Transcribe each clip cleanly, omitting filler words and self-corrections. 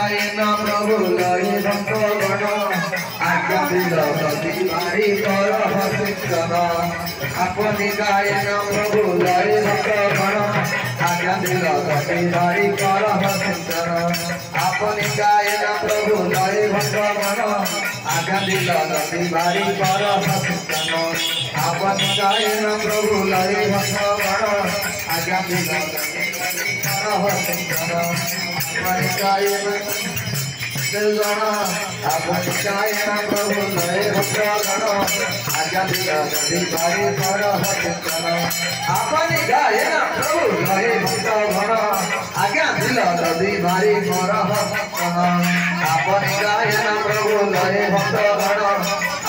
गायन प्रभु लय भक्तगण आज्ञा दिल सती भारी कर हसिंचन अपनी गायन प्रभु लय भक्तगण आज्ञा दिल सती भारी कर हसिंचन अपनी गायन प्रभु लय भक्तगण आज्ञा दिल सती भारी कर हसिंचन अपनी गायन प्रभु लय भक्तगण आज्ञा दिल सती हसिंचन अपनी गायन अपनी गायन प्रभु लय भक्तगण आज्ञा दिल सती भारी कर हसिंचन अपनी गायन प्रभु लय भक्तगण आज्ञा दिल सती भारी कर हसिंचन अपनी गायन प्रभु लय भक्तगण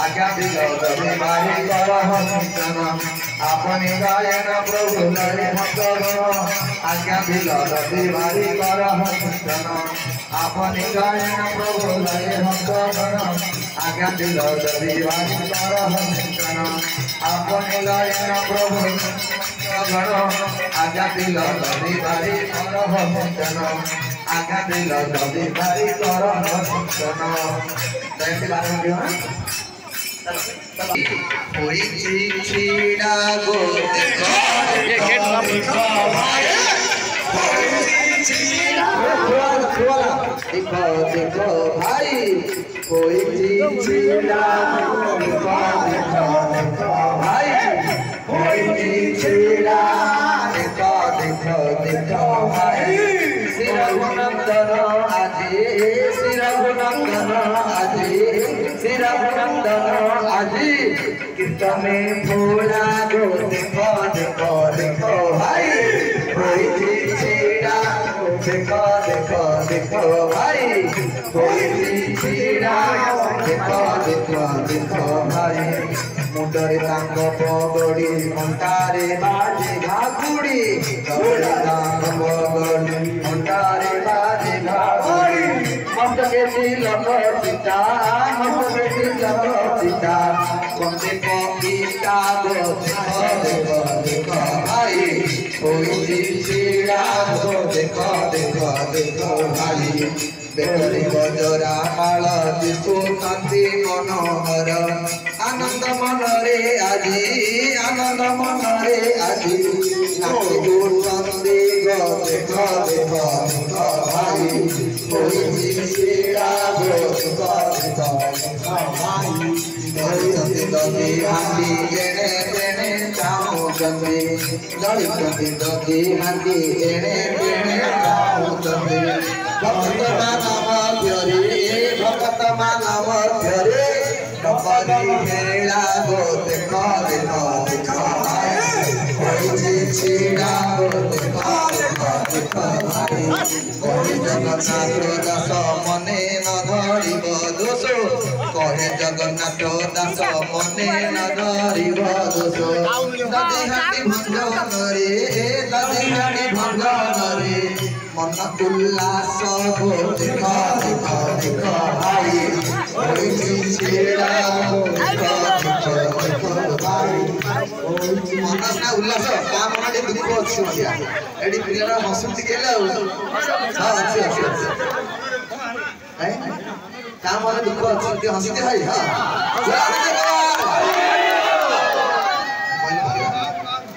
आज्ञा दिल सती भारी कर हसिंचन अपनी गायन प्रभु लय भक्तगण आज्ञा दिल सती भारी कर हसिंचन अपनी गायन प्रभु लय भक्तगण आज्ञा दिल सती भारी कर हसिंचन अपनी गायन प्रभु गण आज्ञा दिल सती भारी कर हसिंचन आज्ञा दिल सती भारी कर हसिंचन कोई छीड़ा गो देखो देखो भाई कोई छीड़ा देखो भाई कोई छीड़ा देखो देखो देखो भाई श्री रघुनंदन आजी श्री रघुनंदन आजी श्री रघुनंदन आजी कीर्तने भोला गो देखो देखो देखो भाई कोई छीड़ा देखो देखो देखो भाई कोई छीड़ा देखो देखो देखो भाई मुंडरे तांग पगड़ी घंटारे बाजे घाकुड़ी तांग पगड़ी घंटारे बाजे घाकुड़ी मत के तिलक चिता मत के तिलक चिता कंदे पपीता गो देखो देखो देखो भाई कोई छीड़ा गो देखो देखो देखो भाई बेटरी गजरा माल दिशु कांति मनोहर आनंद मनरे आजी आनंद मनरे आजी नाची चंदी गो देखो देखो देखो भाई कोई छीड़ा गो देखो देखो भाई दधी हांडी एणे तेणे चाहू चंदी लड़ी चंदी दधी हांडी एणे तेणे चाहू चंदी भक्त मानव प्योरे भक्त मानव प्योरे डबरी मेला गो देखो देखो देखो कोई छीड़ा गो देखो देखो देखो कोई जगन्नाथ दास मने न धरिब दोष कहे जगन्नाथ दास मने न धरिब दोष दधी हांडी भंजन रे दधी हांडी भंजन रे मन उल्लास गो देखो देखो देखो भाई कोई छीड़ा गो देखो देखो देखो भाई मनस ना उल्लास ता मन दुख अछि भैया एडी पिलरा हसुती गेला हां अछि अछि है ता मन दुख अछि हसुती भाई हां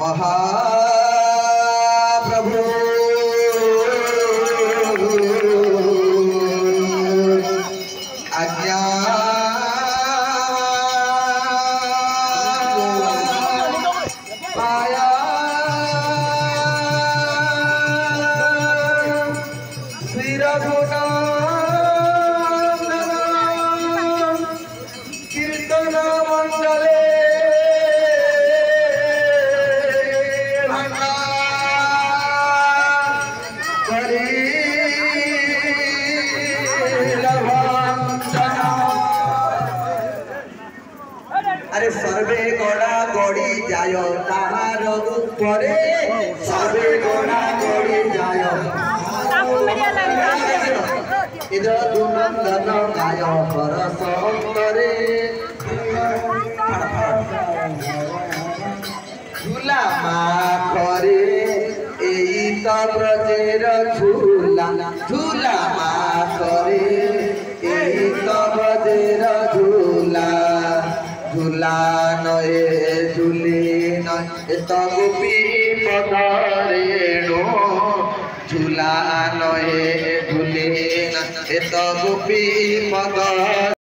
महा प्रभु आज्ञा पाया श्री रघुनंदन कीर्तन मंडले अरे सर्वे गोड़ा गोड़ी जायो ताहार ऊपरे सर्वे गोड़ा गोड़ी जायो इधर दुनंदन गायो परस अंतरे झूला माखरे एई त ब्रजेर झूला झूला माखरे झूला नए झूली नए तो गोपी पदरेणु झूला नए झूली नए तो गोपी पद